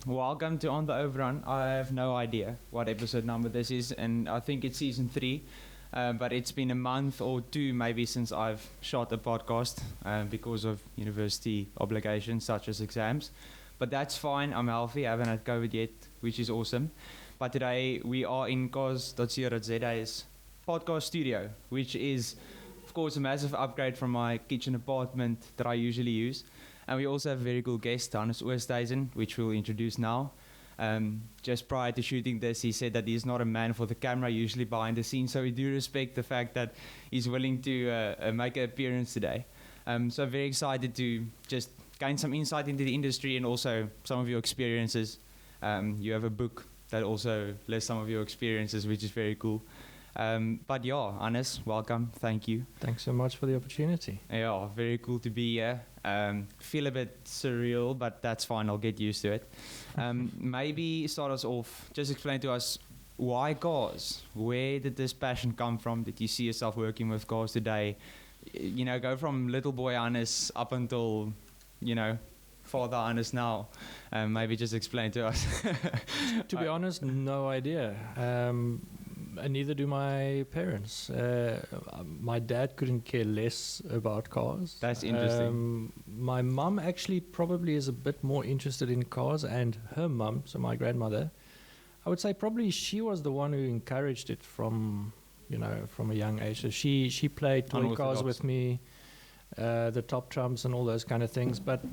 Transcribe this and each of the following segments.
welcome to On the Overrun. I have no idea what episode number this is, and I think it's season 3. But it's been a month or 2 maybe since I've shot a podcast because of university obligations such as exams. But that's fine, I'm healthy, I haven't had COVID yet, which is awesome. But today we are in cos.co.za's podcast studio, which is of course a massive upgrade from my kitchen apartment that I usually use. And we also have a very cool guest, Oosthuizen, which we'll introduce now. Just prior to shooting this, he said that he's not a man for the camera, usually behind the scenes. So we do respect the fact that he's willing to make an appearance today. So I'm very excited to just gain some insight into the industry and also some of your experiences. You have a book that also lists some of your experiences, which is very cool. But yeah, Hannes, welcome. Thank you. Thanks so much for the opportunity. Yeah, very cool to be here. Feel a bit surreal, but that's fine. I'll get used to it. Maybe start us off. Just explain to us why cars. Where did this passion come from? Did you see yourself working with cars today? You know, go from little boy Hannes up until, you know, father Hannes now. Maybe just explain to us. To be honest, no idea. And neither do my parents. My dad couldn't care less about cars. That's interesting. My mum actually probably is a bit more interested in cars, and her mum, so my grandmother, I would say probably she was the one who encouraged it from a young age. So she played toy cars with me, the top trumps and all those kind of things. But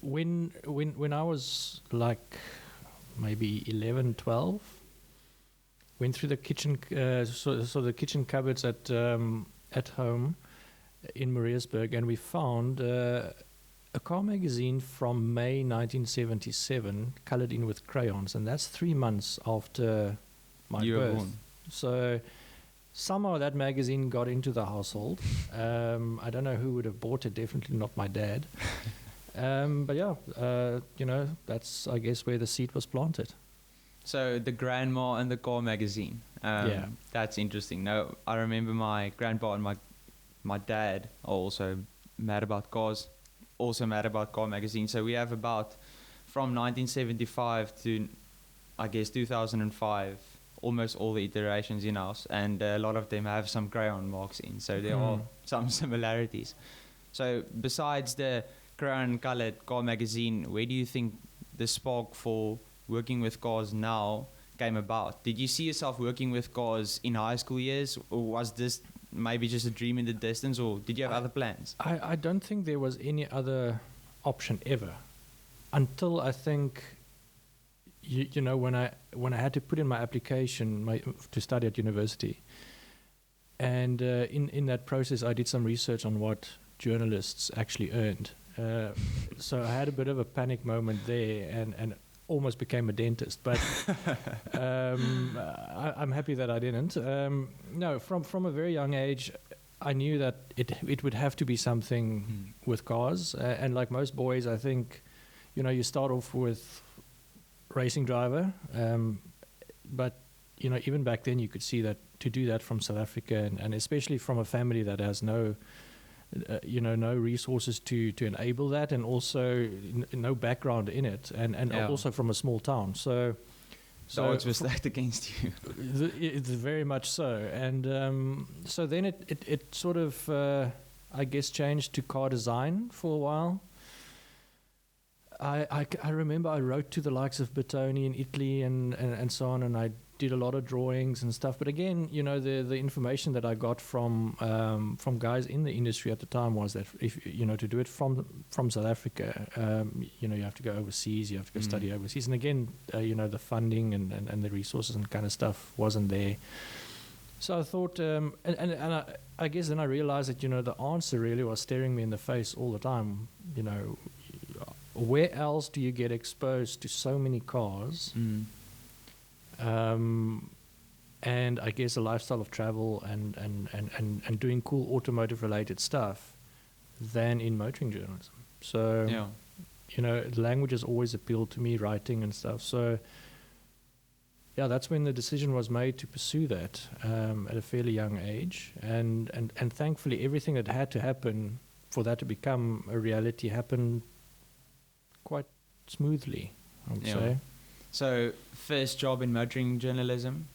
when I was like maybe 11, 12. Went through the kitchen, so the kitchen cupboards at home in Mariatsburg, and we found a car magazine from May 1977, colored in with crayons, and that's 3 months after my birth. So somehow that magazine got into the household. I don't know who would have bought it. Definitely not my dad. But yeah, that's I guess where the seed was planted. So the grandma and the car magazine. Yeah. That's interesting. No, I remember my grandpa and my dad are also mad about cars, also mad about car magazine. So we have about from 1975 to I guess 2005, almost all the iterations in house, and a lot of them have some crayon marks in. So there are some similarities. So besides the crayon colored car magazine, where do you think the spark for working with cars now came about? Did you see yourself working with cars in high school years, or was this maybe just a dream in the distance, or did you have other plans? I don't think there was any other option ever until I think when I had to put in my application to study at university, and in that process I did some research on what journalists actually earned. So I had a bit of a panic moment there, and almost became a dentist, but I'm happy that I didn't. No, from a very young age, I knew that it would have to be something with cars. And like most boys, I think, you start off with racing driver, but even back then you could see that to do that from South Africa, and especially from a family that has no resources to enable that, and also no background in it, and also from a small town. So odds were stacked against you. It's very much so. And so then it sort of, I guess, changed to car design for a while. I remember I wrote to the likes of Bertoni in Italy and so on, and I did a lot of drawings and stuff. But again, the information that I got from guys in the industry at the time was that if to do it from South Africa, you have to go overseas, you have to go study overseas, and again, the funding and the resources and kind of stuff wasn't there. So I thought, and I guess then I realized that the answer really was staring me in the face all the time. Where else do you get exposed to so many cars? And I guess a lifestyle of travel and doing cool automotive related stuff than in motoring journalism. So, language has always appealed to me, writing and stuff. So, yeah, that's when the decision was made to pursue that at a fairly young age. And thankfully, everything that had to happen for that to become a reality happened quite smoothly, I would Yeah. say. So, first job in motoring journalism?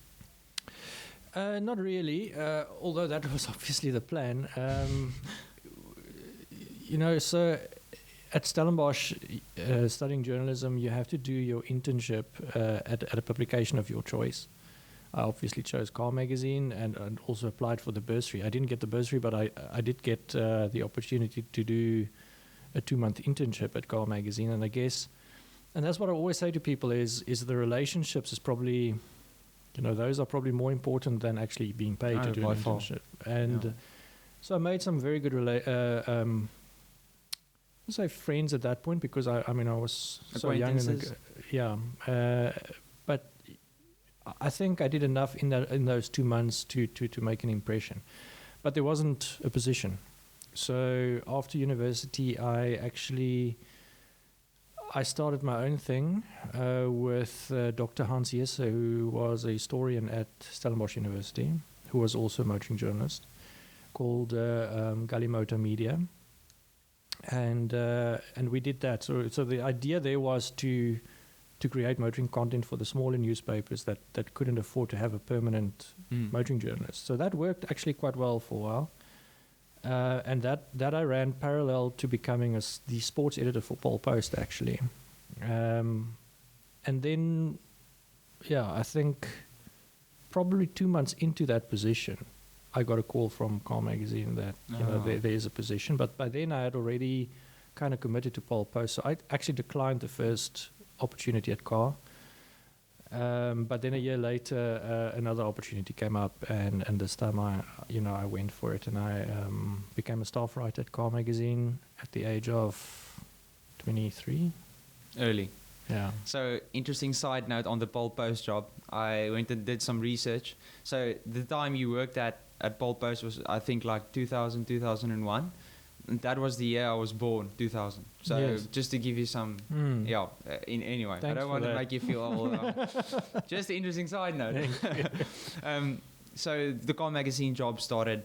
Not really, although that was obviously the plan. So at Stellenbosch, studying journalism, you have to do your internship at a publication of your choice. I obviously chose Car Magazine and also applied for the bursary. I didn't get the bursary, but I did get the opportunity to do a 2-month internship at Car Magazine. And I guess, and that's what I always say to people is the relationships is probably, those are probably more important than actually being paid to do an internship. And so I made some very good say friends at that point, because I was so young. But I think I did enough in those 2 months to make an impression. But there wasn't a position. So after university, I started my own thing with Dr. Hans Jesse, who was a historian at Stellenbosch University, who was also a motoring journalist, called Galimoto Media. And we did that. So the idea there was to create motoring content for the smaller newspapers that couldn't afford to have a permanent motoring journalist. So that worked actually quite well for a while. And that I ran parallel to becoming the sports editor for Pole Post, actually. And then, I think probably 2 months into that position, I got a call from Car Magazine that there is a position. But by then I had already kind of committed to Pole Post. So I actually declined the first opportunity at Car. But then a year later, another opportunity came up, and this time I went for it, and I became a staff writer at Car Magazine at the age of 23. Early. Yeah. So, interesting side note on the Pole Post job. I went and did some research. So, the time you worked at Pole Post was, I think, like 2000, 2001. That was the year I was born, 2000. So yes. Just to give you some, anyway, Thanks I don't want to make you feel old. Just an interesting side note. So the Car Magazine job started,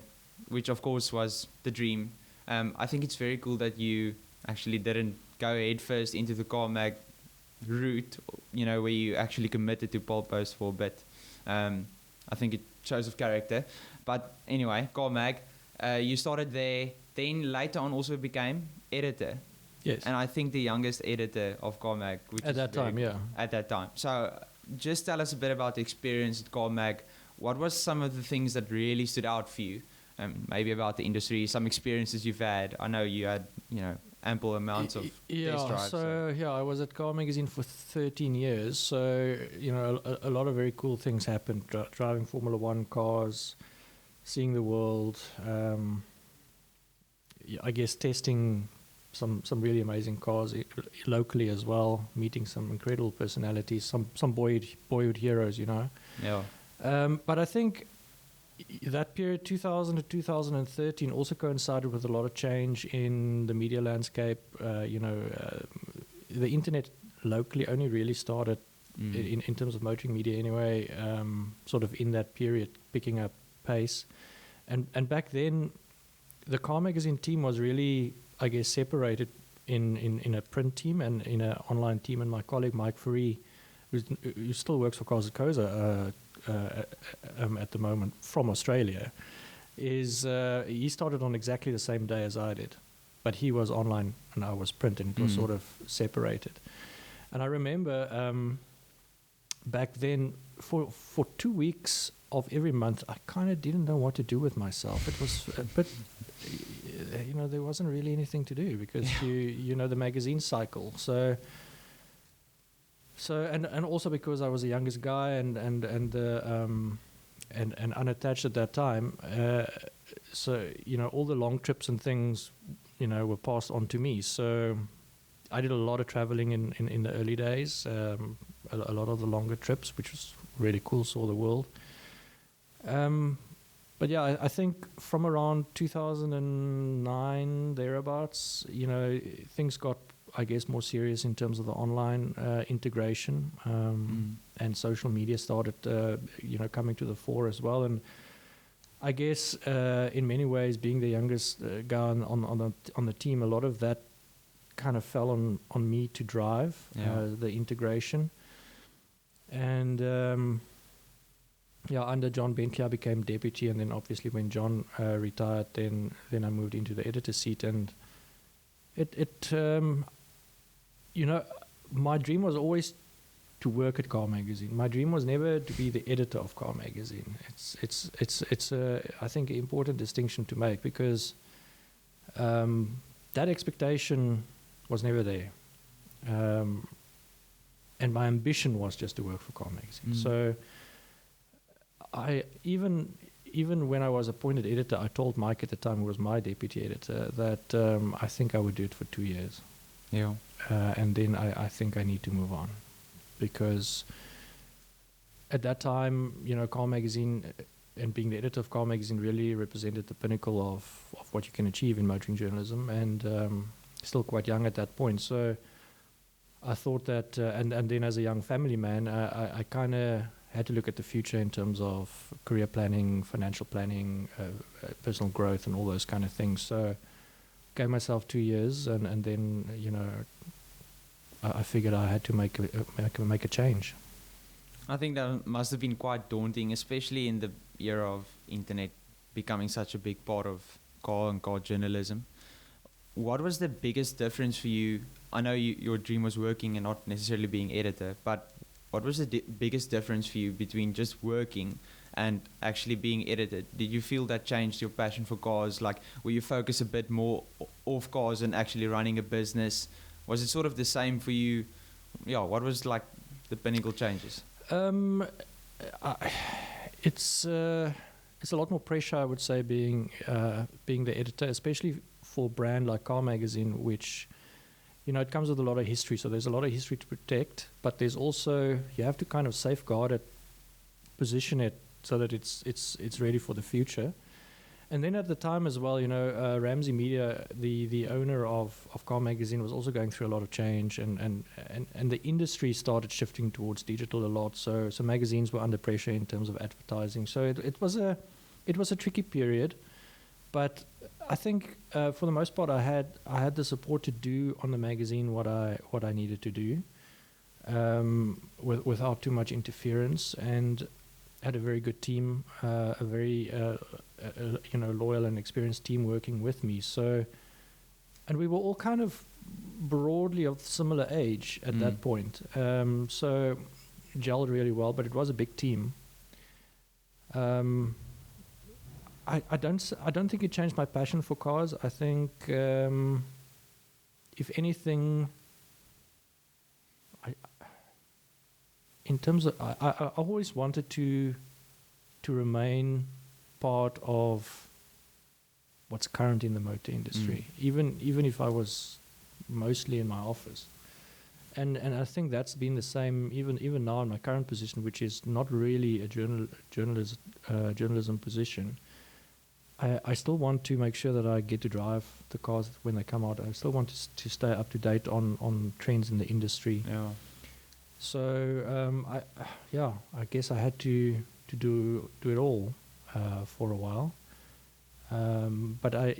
which of course was the dream. I think it's very cool that you actually didn't go head first into the Car Mag route, where you actually committed to Pole Post for a bit. I think it shows of character. But anyway, Car Mag, you started there. Then later on also became editor. Yes. And I think the youngest editor of Car Mag. At that time, yeah. At that time. So just tell us a bit about the experience at Car Mag. What was some of the things that really stood out for you? Maybe about the industry, some experiences you've had. I know you had, ample amounts of test drives. So I was at Car Magazine for 13 years. So, a lot of very cool things happened. Driving Formula One cars, seeing the world, I guess testing some really amazing cars locally as well, meeting some incredible personalities, some boyhood heroes, Yeah. But I think that period, 2000 to 2013, also coincided with a lot of change in the media landscape. The internet locally only really started in terms of motoring media anyway, sort of in that period, picking up pace. And back then, the Car Magazine team was really, I guess, separated in a print team and in an online team. And my colleague Mike Fourie, who still works for Cars at the moment from Australia, he started on exactly the same day as I did, but he was online and I was print, and it was sort of separated. And I remember back then, for 2 weeks of every month, I kind of didn't know what to do with myself. It was a bit, there wasn't really anything to do because the magazine cycle. So and also because I was the youngest guy and unattached at that time, so all the long trips and things were passed on to me. So I did a lot of traveling in the early days, a lot of the longer trips, which was really cool, saw the world. But yeah, I think from around 2009 thereabouts, things got, I guess, more serious in terms of the online integration, and social media started, coming to the fore as well. And I guess in many ways, being the youngest guy on the team, a lot of that kind of fell on me to drive the integration. And under John Bentley, I became deputy, and then obviously when John retired, then I moved into the editor seat. And my dream was always to work at Car Magazine. My dream was never to be the editor of Car Magazine. It's I think an important distinction to make, because that expectation was never there. And my ambition was just to work for Car Magazine. So I even when I was appointed editor, I told Mike at the time, who was my deputy editor, that I think I would do it for 2 years. Yeah. And then I think I need to move on, because at that time, Car Magazine and being the editor of Car Magazine really represented the pinnacle of what you can achieve in motoring journalism, and still quite young at that point. So I thought that, and then as a young family man, I kind of had to look at the future in terms of career planning, financial planning, personal growth, and all those kind of things. So gave myself 2 years, and then I figured I had to make a change. I think that must have been quite daunting, especially in the era of internet becoming such a big part of car journalism. What was the biggest difference for you? I know your dream was working and not necessarily being editor, but what was the biggest difference for you between just working and actually being edited? Did you feel that changed your passion for cars? Like, were you focus a bit more off cars and actually running a business? Was it sort of the same for you? Yeah, what was like the pinnacle changes? It's a lot more pressure, I would say, being the editor, especially for a brand like Car Magazine, which it comes with a lot of history. So there's a lot of history to protect, but there's also, you have to kind of safeguard it, position it so that it's ready for the future. And then at the time as well, Ramsey Media, the owner of Car Magazine, was also going through a lot of change, and the industry started shifting towards digital a lot. So magazines were under pressure in terms of advertising. So it was a tricky period, but I think for the most part I had the support to do on the magazine what I needed to do, without too much interference, and had a very good team, a very loyal and experienced team working with me. So, and we were all kind of broadly of similar age at that point. So gelled really well, but it was a big team. I don't think it changed my passion for cars. I think, if anything, in terms of, I always wanted to remain part of what's current in the motor industry, even if I was mostly in my office. And I think that's been the same even now in my current position, which is not really a journalism position. I still want to make sure that I get to drive the cars when they come out. I still want to stay up to date on trends in the industry. Yeah. So I guess I had to do it all for a while. But I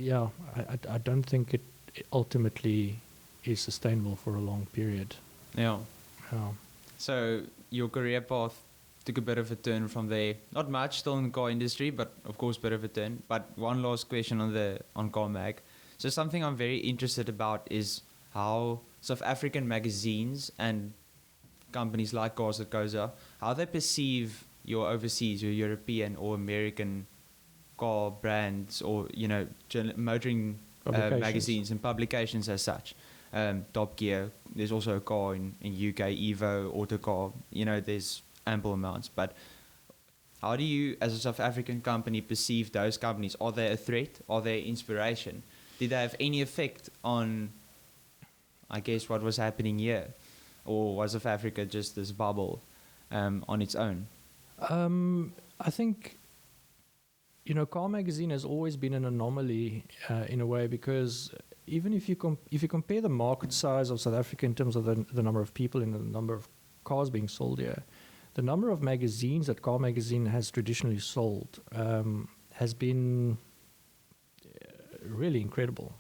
don't think it ultimately is sustainable for a long period. Yeah. So your career path took a bit of a turn from there. Not much still in the car industry, but of course bit of a turn. But one last question on Car Mag. So something I'm very interested about is how South African magazines and companies like Cars That Goes Up, how they perceive your overseas, your European or American car brands, or motoring magazines and publications as such. Top Gear, there's also a car in UK, Evo, Autocar, there's ample amounts. But how do you, as a South African company, perceive those companies? Are they a threat? Are they inspiration? Did they have any effect on, I guess, what was happening here? Or was South Africa just this bubble on its own? I think, Car Magazine has always been an anomaly in a way, because even if you compare the market size of South Africa in terms of the number of people and the number of cars being sold here, the number of magazines that Car Magazine has traditionally sold has been really incredible.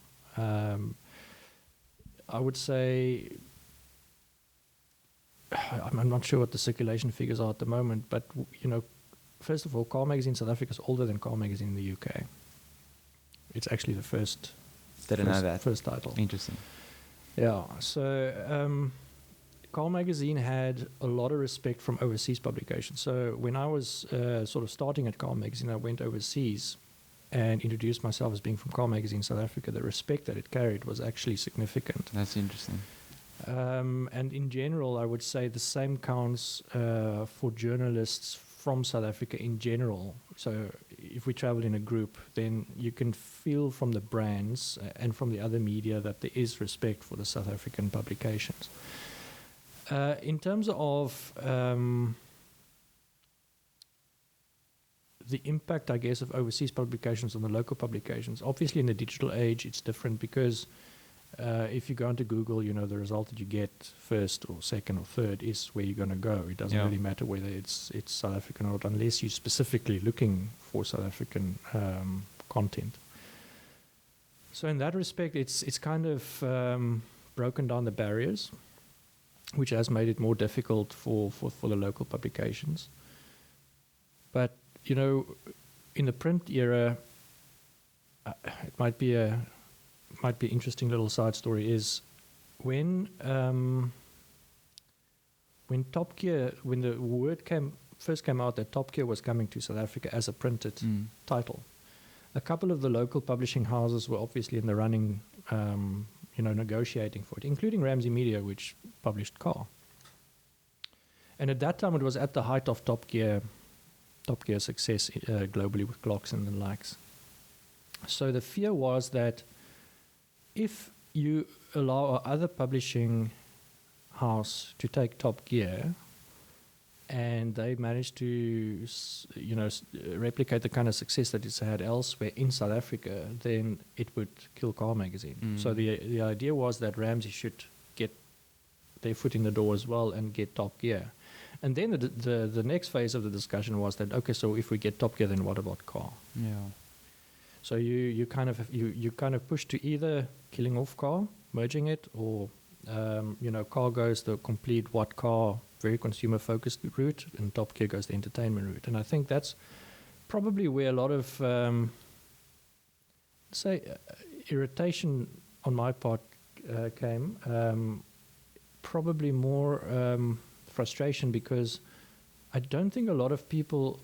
I would say, I'm not sure what the circulation figures are at the moment, but first of all, Car Magazine South Africa is older than Car Magazine in the UK. It's actually the first. Didn't know that. First title. Interesting. Yeah. So Car Magazine had a lot of respect from overseas publications. So when I was sort of starting at Car Magazine, I went overseas and introduced myself as being from Car Magazine South Africa. The respect that it carried was actually significant. That's interesting. And in general, I would say the same counts for journalists from South Africa in general. So if we travel in a group, then you can feel from the brands and from the other media that there is respect for the South African publications. In terms of the impact, I guess, of overseas publications on the local publications, obviously in the digital age, it's different because if you go into Google, the result that you get first or second or third is where you're going to go. It doesn't really matter whether it's South African or not, unless you're specifically looking for South African content. So in that respect, it's kind of broken down the barriers, which has made it more difficult for the local publications. But, in the print era, it might be an interesting little side story is when Top Gear, when the word first came out that Top Gear was coming to South Africa as a printed title, a couple of the local publishing houses were obviously in the running, negotiating for it, including Ramsey Media, which published Car. And at that time, it was at the height of Top Gear success globally with Clarkson and the likes. So the fear was that if you allow other publishing house to take Top Gear and they manage to, replicate the kind of success that it's had elsewhere in South Africa, then it would kill Car Magazine. So the idea was that Ramsey should get their foot in the door as well and get Top Gear. And then the next phase of the discussion was that, okay, so if we get Top Gear, then what about Car? Yeah. So you kind of push to either killing off Car, merging it, or Car goes the complete what Car, very consumer focused route, and Top Gear goes the entertainment route. And I think that's probably where a lot of irritation on my part came. Probably more frustration because I don't think a lot of people,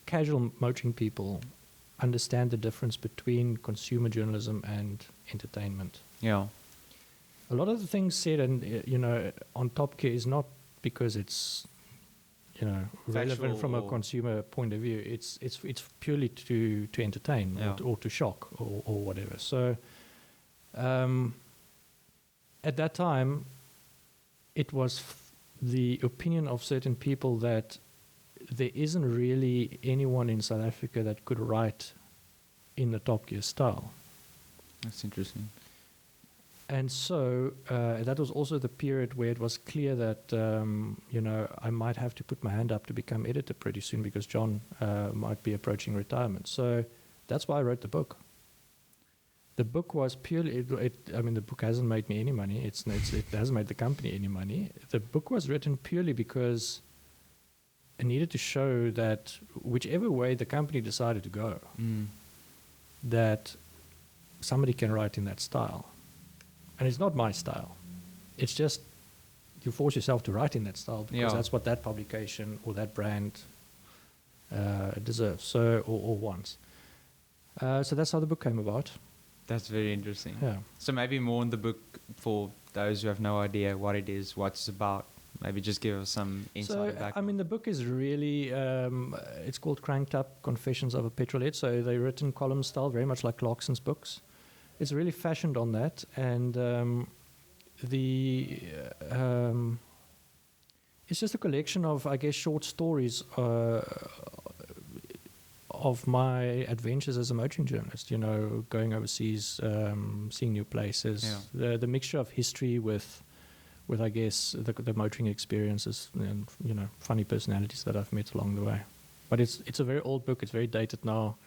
casual motoring people, understand the difference between consumer journalism and entertainment. Yeah. A lot of the things said on Top Gear is not because it's relevant from a consumer point of view. It's purely to entertain or to shock or whatever. So at that time, it was the opinion of certain people that there isn't really anyone in South Africa that could write in the Top Gear style. That's interesting. And so that was also the period where it was clear that, I might have to put my hand up to become editor pretty soon because John might be approaching retirement. So that's why I wrote the book. The book was purely, the book hasn't made me any money. It hasn't made the company any money. The book was written purely because I needed to show that whichever way the company decided to go, that somebody can write in that style. And it's not my style. It's just you force yourself to write in that style because that's what that publication or that brand deserves or wants. So that's how the book came about. That's very interesting. Yeah. So maybe more in the book for those who have no idea what it is, what it's about. Maybe just give us some insight back. The book is really, it's called Cranked Up Confessions of a Petrolhead. So they're written column style, very much like Clarkson's books. It's really fashioned on that. And it's just a collection of, I guess, short stories of my adventures as a motoring journalist, going overseas, seeing new places, the mixture of history with I guess the motoring experiences and funny personalities that I've met along the way. But it's a very old book. It's very dated now.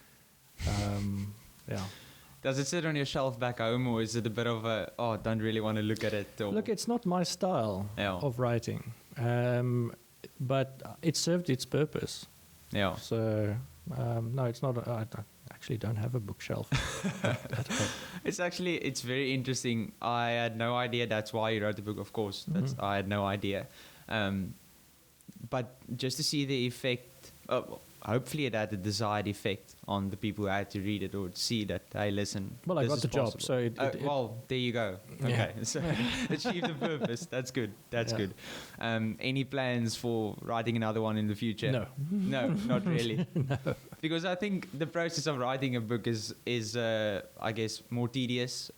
Does it sit on your shelf back home, or is it a bit of a, oh, don't really want to look at it? Or? Look, it's not my style of writing, but it served its purpose. Yeah. So, no, it's not. I actually don't have a bookshelf at home. It's very interesting. I had no idea that's why you wrote the book, of course. I had no idea. But just to see the effect, hopefully it had the desired effect on the people who had to read it or see that, hey, listen. Well, I got the job, so well, there you go. Okay, so achieve the purpose. That's good. That's good. Any plans for writing another one in the future? No, not really. No. Because I think the process of writing a book is I guess, more tedious,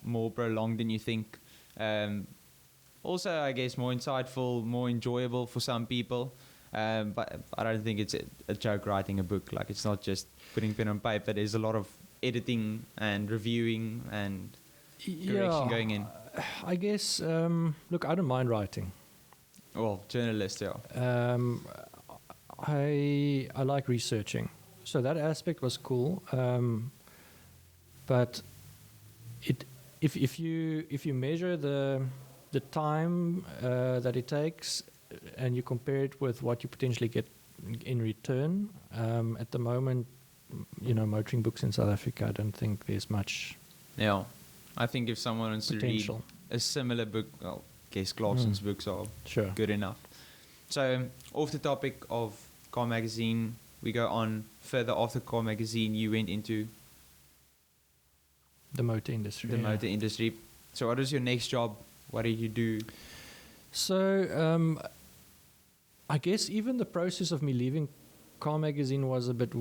more prolonged than you think. Also, I guess, more insightful, more enjoyable for some people. But I don't think it's a joke writing a book. Like, it's not just putting pen on paper. There's a lot of editing and reviewing and correction going in. I guess, look, I don't mind writing. Well, journalist, yeah. I like researching. So that aspect was cool. But if you measure the time that it takes, and you compare it with what you potentially get in return, at the moment, motoring books in South Africa, I don't think there's much. Yeah, I think if someone wants to read a similar book, well, I guess Clarkson's books are good enough. So, off the topic of Car Magazine, we go on further. After Car Magazine, you went into the motor industry. Motor industry. So, what was your next job? What did you do? So, I guess even the process of me leaving Car Magazine was a bit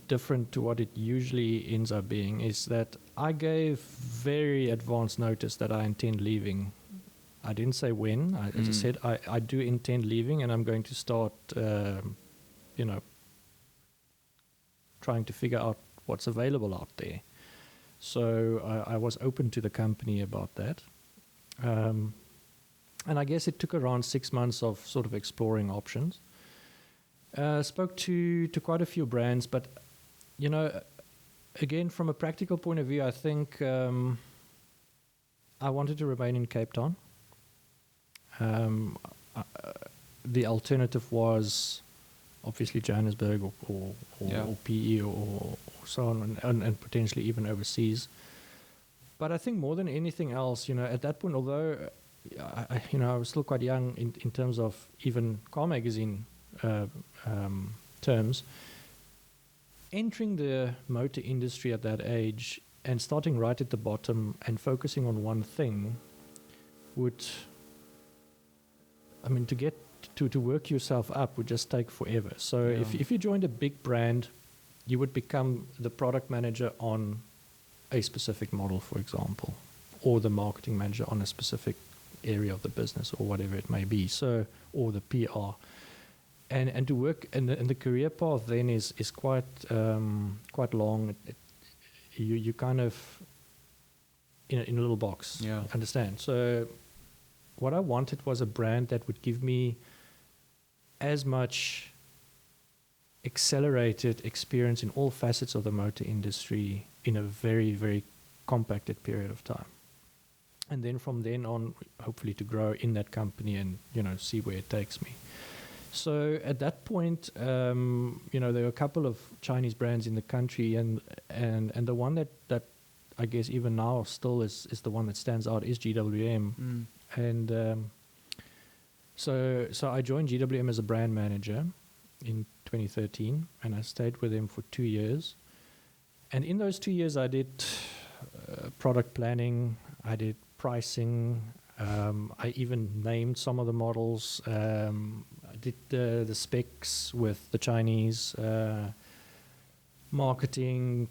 different to what it usually ends up being, is that I gave very advanced notice that I intend leaving. I didn't say when. I just said I do intend leaving, and I'm going to start, trying to figure out what's available out there. So I was open to the company about that. And I guess it took around 6 months of sort of exploring options. Spoke to quite a few brands, but, again, from a practical point of view, I think I wanted to remain in Cape Town. The alternative was obviously Johannesburg or PE or so on, and potentially even overseas. But I think more than anything else, at that point, although I was still quite young in terms of even Car Magazine terms, entering the motor industry at that age and starting right at the bottom and focusing on one thing to get to work yourself up would just take forever. So if you joined a big brand, you would become the product manager on a specific model, for example, or the marketing manager on a specific area of the business, or whatever it may be. So, or the PR, and to work, and the career path then is quite long. You kind of in a little box. Yeah. Understand? So, what I wanted was a brand that would give me as much accelerated experience in all facets of the motor industry in a very, very compacted period of time. And then from then on, hopefully to grow in that company and, see where it takes me. So at that point, there were a couple of Chinese brands in the country, and the one that I guess even now still is the one that stands out is GWM. And so I joined GWM as a brand manager in 2013, and I stayed with them for 2 years. And in those 2 years, I did product planning, I did pricing, I even named some of the models. I did the specs with the Chinese, marketing,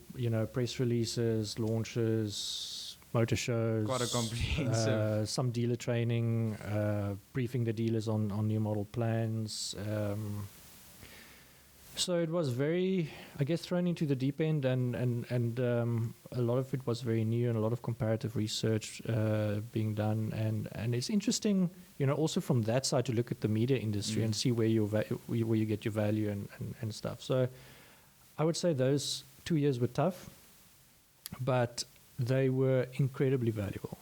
press releases, launches, motor shows. Quite a comprehensive. Some dealer training, briefing the dealers on new model plans. So it was very, I guess, thrown into the deep end, and a lot of it was very new, and a lot of comparative research being done, and it's interesting, also from that side to look at the media industry and see where where you get your value and stuff. So I would say those 2 years were tough. but they were incredibly valuable.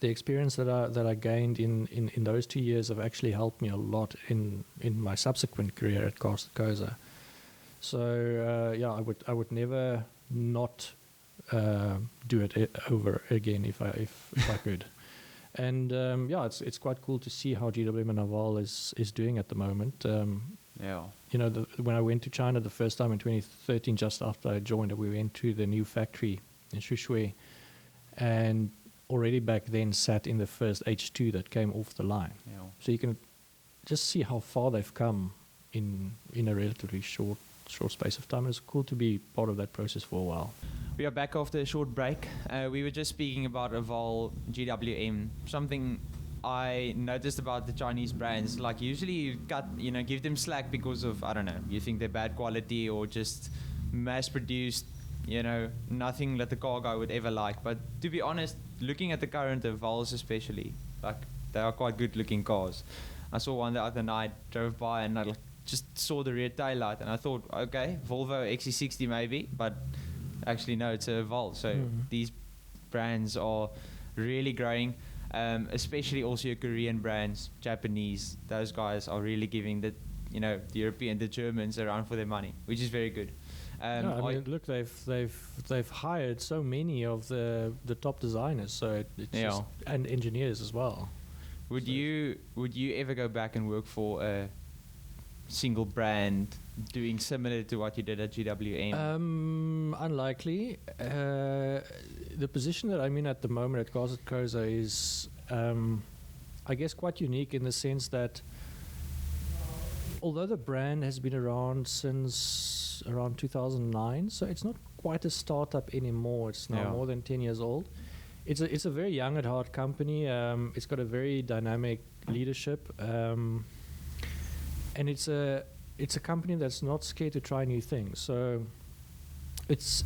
The experience that I gained in those 2 years have actually helped me a lot in my subsequent career at Koza. So I would never not do it over again if I could. And it's quite cool to see how GWM Naval is doing at the moment. When I went to China the first time in 2013, just after I joined, we went to the new factory in Shuxue, and already back then sat in the first H2 that came off the line. Yeah. So you can just see how far they've come in a relatively short space of time. It's cool to be part of that process for a while. We are back after a short break. We were just speaking about Eval GWM. Something I noticed about the Chinese brands, like usually you give them slack because of, I don't know, you think they're bad quality or just mass produced, nothing that the car guy would ever like. But to be honest, looking at the current Evals especially, like they are quite good looking cars. I saw one the other night, drove by, and I just saw the rear tail light, and I thought, okay, Volvo XC60 maybe, but actually no, it's a Eval. So these brands are really growing, especially also your Korean brands, Japanese. Those guys are really giving the European, the Germans a run for their money, which is very good. Look, they've hired so many of the top designers, so it's just, and engineers as well. Would you ever go back and work for a single brand doing similar to what you did at GWM? Unlikely. The position that I'm in at the moment at Koza is, I guess, quite unique in the sense that although the brand has been around since around 2009, so it's not quite a startup anymore. It's now more than 10 years old. It's a very young at heart company. It's got a very dynamic leadership, and it's a company that's not scared to try new things. So it's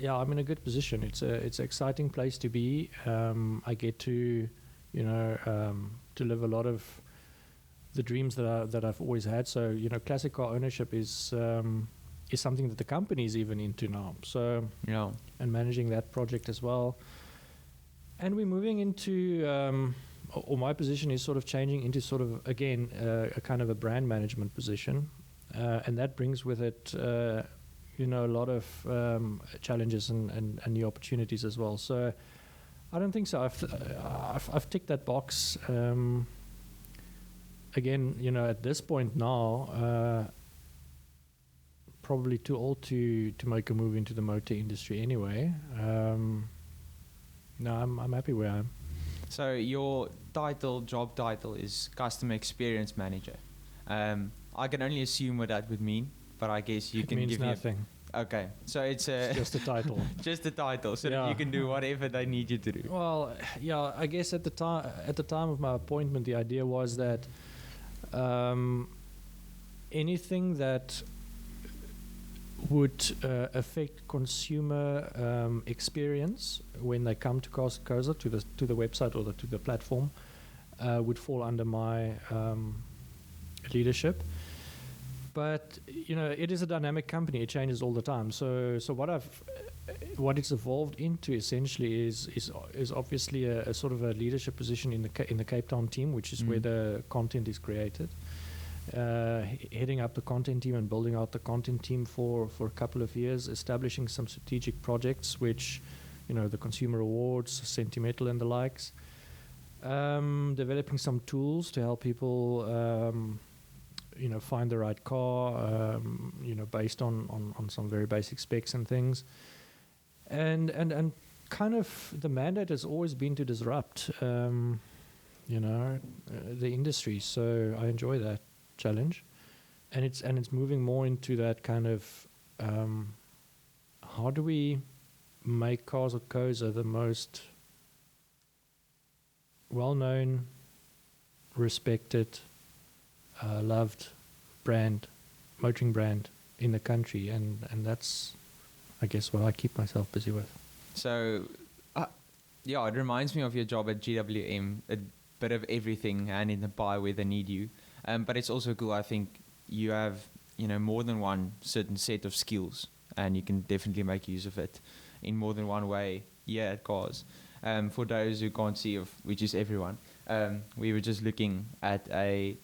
I'm in a good position. It's an exciting place to be. I get to to live a lot of the dreams that I've always had. So classic car ownership is something that the company is even into now. So and managing that project as well. And we're moving into, or my position is sort of changing into sort of again a kind of a brand management position, and that brings with it a lot of challenges and new opportunities as well. So I don't think so. I've ticked that box. Again, at this point now, probably too old to make a move into the motor industry anyway. No, I'm happy where I am. So your job title is Customer Experience Manager. I can only assume what that would mean, but I guess you can give me nothing. Okay, so it's just a title. Just a title, so that you can do whatever they need you to do. Well, I guess at the time of my appointment, the idea was that anything that would affect consumer experience when they come to Koza, to the website or to the platform, would fall under my leadership. But it is a dynamic company; it changes all the time. So what it's evolved into essentially is obviously a sort of a leadership position in the Cape Town team, which is where the content is created. Heading up the content team and building out the content team for a couple of years, establishing some strategic projects, which the consumer awards, Sentimetal and the likes. Developing some tools to help people find the right car, based on some very basic specs and things. And kind of the mandate has always been to disrupt the industry. So I enjoy that challenge, and it's moving more into that kind of how do we make Cars at Koza the most well-known, respected, loved motoring brand in the country, and that's, I guess, what I keep myself busy with. So, it reminds me of your job at GWM, a bit of everything, hand in the pie where they need you. But it's also cool, I think, you have more than one certain set of skills and you can definitely make use of it in more than one way here at Cars. For those who can't see, which is everyone, we were just looking at I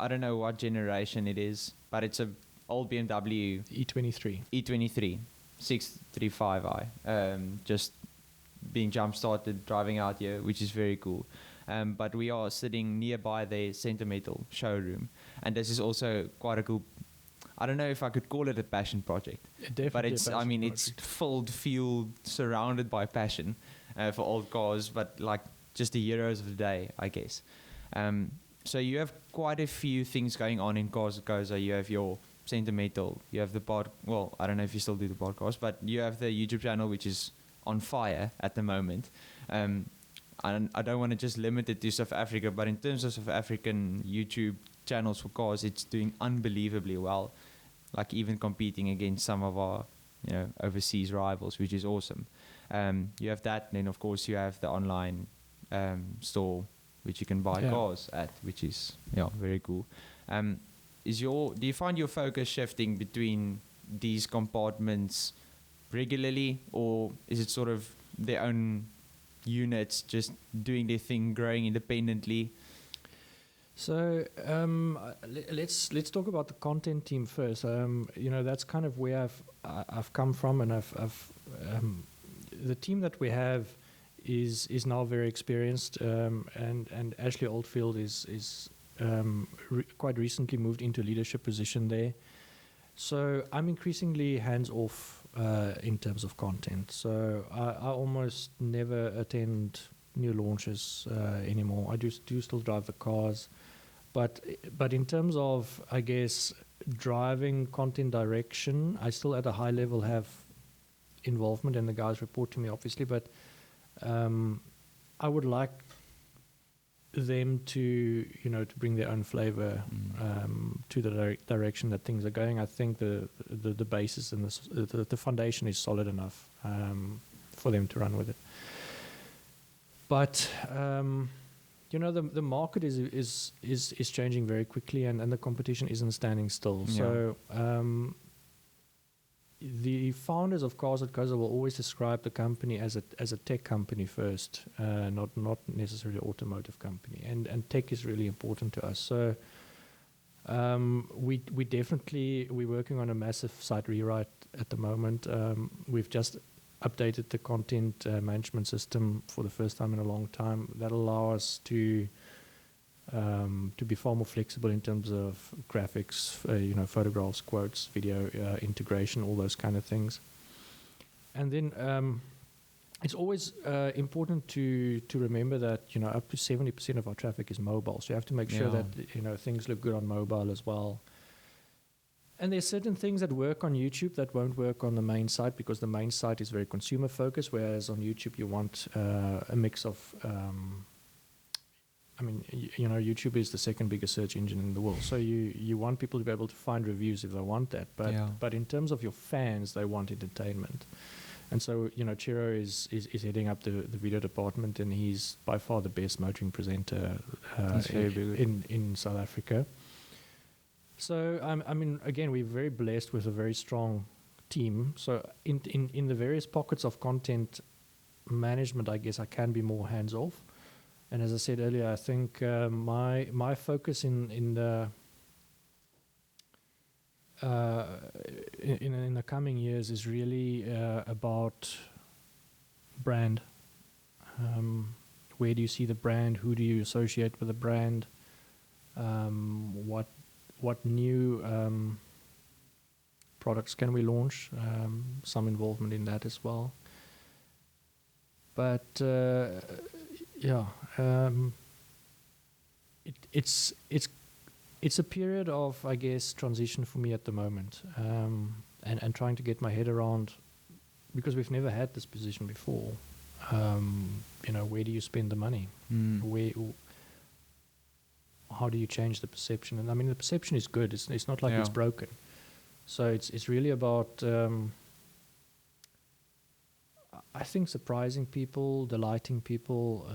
don't know what generation it is, but it's a old BMW E23 635i, just being jump started driving out here, which is very cool. But we are sitting nearby the Sentimetal showroom, and this is also quite a cool. I don't know if I could call it a passion project, but it's. I mean, it's filled, fueled, surrounded by passion for old cars, but like just the heroes of the day, I guess. So you have quite a few things going on in Cars at Goza. You have your Sentimental, you have the well, I don't know if you still do the podcast, but you have the YouTube channel, which is on fire at the moment. I don't want to just limit it to South Africa, but in terms of South African YouTube channels for cars, it's doing unbelievably well, like even competing against some of our overseas rivals, which is awesome. You have that, and then of course you have the online store which you can buy cars at, which is very cool. Do you find your focus shifting between these compartments regularly, or is it sort of their own units just doing their thing, growing independently? So let's talk about the content team first. That's kind of where I've come from, and I've the team that we have is now very experienced, and Ashley Oldfield is quite recently moved into a leadership position there. So I'm increasingly hands off in terms of content. So I almost never attend new launches anymore. I do still drive the cars, but in terms of, I guess, driving content direction, I still at a high level have involvement, and the guys report to me obviously, but I would like them to bring their own flavor to the direction that things are going. I think the basis and the foundation is solid enough for them to run with it. But the market is changing very quickly, and the competition isn't standing still. Yeah. So the founders of Cars at Goza will always describe the company as a tech company first, not necessarily an automotive company. And tech is really important to us. So we're working on a massive site rewrite at the moment. We've just updated the content management system for the first time in a long time. That'll allow us to be far more flexible in terms of graphics, photographs, quotes, video integration, all those kind of things. And then it's always important to remember that up to 70% of our traffic is mobile. So you have to make sure that things look good on mobile as well. And there's certain things that work on YouTube that won't work on the main site, because the main site is very consumer focused, whereas on YouTube you want a mix of YouTube is the second biggest search engine in the world. So you want people to be able to find reviews if they want that. But in terms of your fans, they want entertainment. And so, Chiro is heading up the video department, and he's by far the best motoring presenter in South Africa. So, again, we're very blessed with a very strong team. So in the various pockets of content management, I guess I can be more hands-off. And as I said earlier, I think my focus in the coming years is really about brand. Where do you see the brand? Who do you associate with the brand? What new products can we launch? Some involvement in that as well. But it's a period of, I guess, transition for me at the moment, and trying to get my head around, because we've never had this position before. Where do you spend the money? How do you change the perception? And the perception is good. It's not like it's broken. So it's really about I think surprising people, delighting people,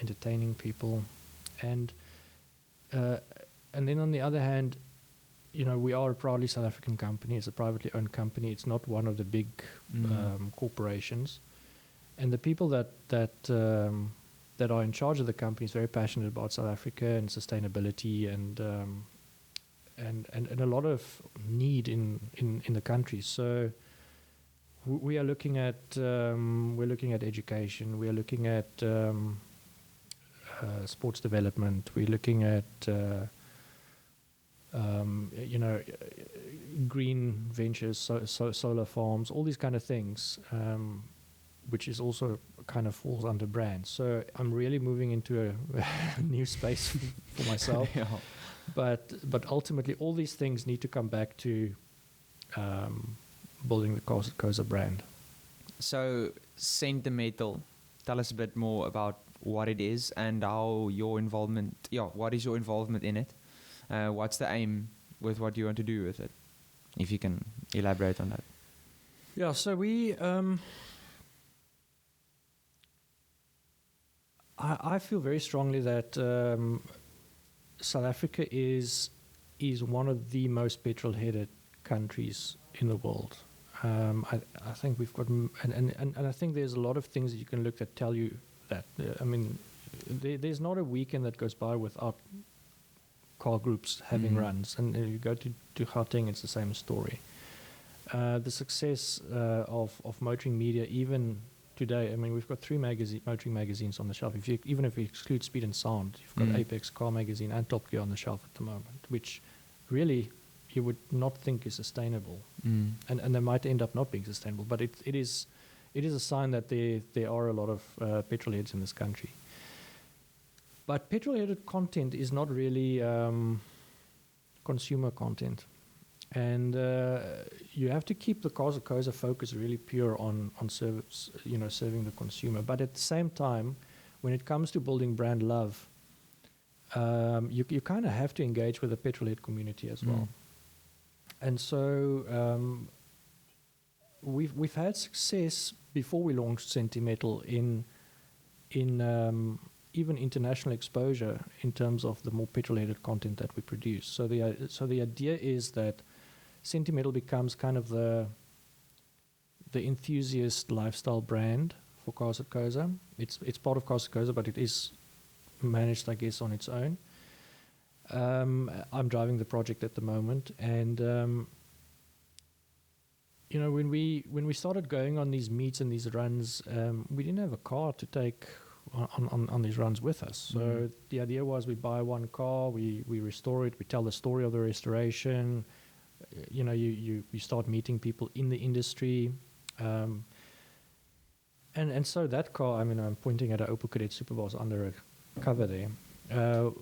entertaining people, and then on the other hand, we are a proudly South African company. It's a privately owned company. It's not one of the big corporations. And the people that are in charge of the company is very passionate about South Africa and sustainability and a lot of need in the country. So we are looking at education. We are looking at sports development. We're looking at green ventures, solar farms, all these kind of things, which is also kind of falls under brands. So I'm really moving into a new space for myself. Yeah. But ultimately, all these things need to come back to building the Koza brand. So Sentimetal, tell us a bit more about what it is and how your involvement. Yeah, what is your involvement in it? What's the aim with what you want to do with it? If you can elaborate on that. Yeah. So we. I feel very strongly that South Africa is one of the most petrol-headed countries in the world. I think we've got, and I think there's a lot of things that you can look that tell you that. There's not a weekend that goes by without car groups having runs, and if you go to Gauteng, it's the same story. The success of motoring media, even today, we've got 3 motoring magazines on the shelf. Even if you exclude Speed and Sound, you've got Apex Car Magazine and Top Gear on the shelf at the moment, which really you would not think is sustainable, and they might end up not being sustainable. But it is a sign that there are a lot of petrol heads in this country. But petrol-headed content is not really consumer content. And you have to keep the Koza focus really pure on service, serving the consumer. But at the same time, when it comes to building brand love, you kind of have to engage with the petrolhead community as well. And so we've had success before we launched Sentimetal in even international exposure in terms of the more petrol-headed content that we produce. So the idea is that Sentimetal becomes kind of the enthusiast lifestyle brand for Cars at Koza. It's part of Cars at Koza, but it is managed, I guess, on its own. I'm driving the project at the moment, and when we started going on these meets and these runs, we didn't have a car to take on these runs with us. So the idea was we buy one car, we restore it, we tell the story of the restoration. You start meeting people in the industry, and so that car, I'm pointing at an Opel Kadett Superboss under a cover there,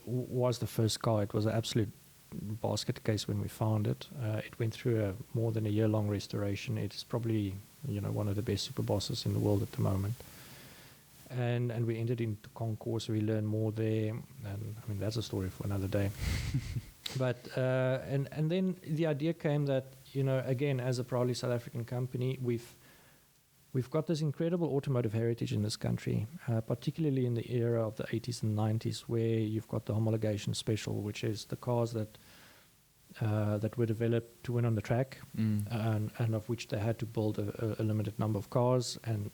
was the first car. It was an absolute basket case when we found it. It went through more than a year-long restoration. It's probably one of the best Superbosses in the world at the moment. And we entered into concourse. We learned more there, and that's a story for another day. But and then the idea came that again, as a proudly South African company, we've got this incredible automotive heritage in this country, particularly in the era of the 80s and 90s, where you've got the homologation special, which is the cars that were developed to win on the track, and of which they had to build a limited number of cars, and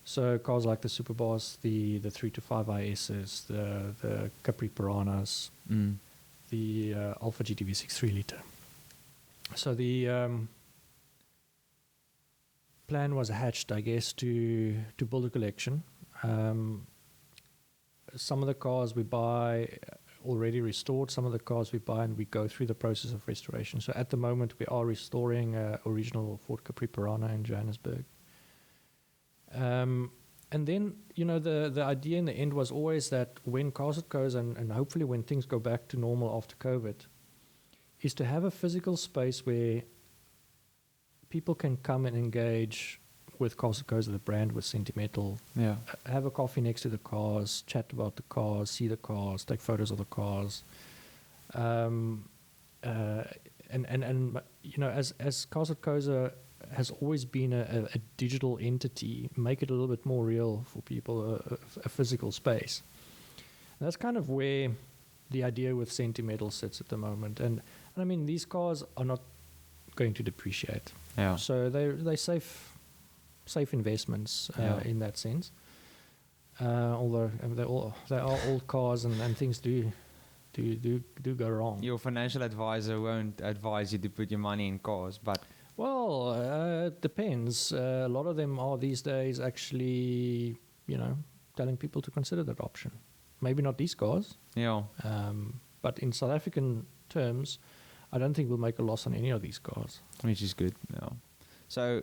so cars like the Superboss, the 3 to 5 ISs, the Capri Piranhas, the Alpha GTV6 3-liter. So the plan was hatched, I guess, to build a collection. Some of the cars we buy already restored. Some of the cars we buy and we go through the process of restoration. So at the moment we are restoring original Ford Capri Piranha in Johannesburg. And then, the idea in the end was always that when Cars at Koza and hopefully when things go back to normal after COVID, is to have a physical space where people can come and engage with Cars at Koza, the brand, with Sentimetal. Yeah. Have a coffee next to the cars, chat about the cars, see the cars, take photos of the cars. And as Cars at Koza has always been a digital entity, make it a little bit more real for people, a physical space. And that's kind of where the idea with Sentimetal sits at the moment. And I mean, these cars are not going to depreciate. Yeah. So they safe investments in that sense. Although they are old cars and things do go wrong. Your financial advisor won't advise you to put your money in cars, but Well, it depends. A lot of them are these days actually, telling people to consider that option. Maybe not these cars, yeah. but in South African terms, I don't think we'll make a loss on any of these cars. Which is good. Yeah. So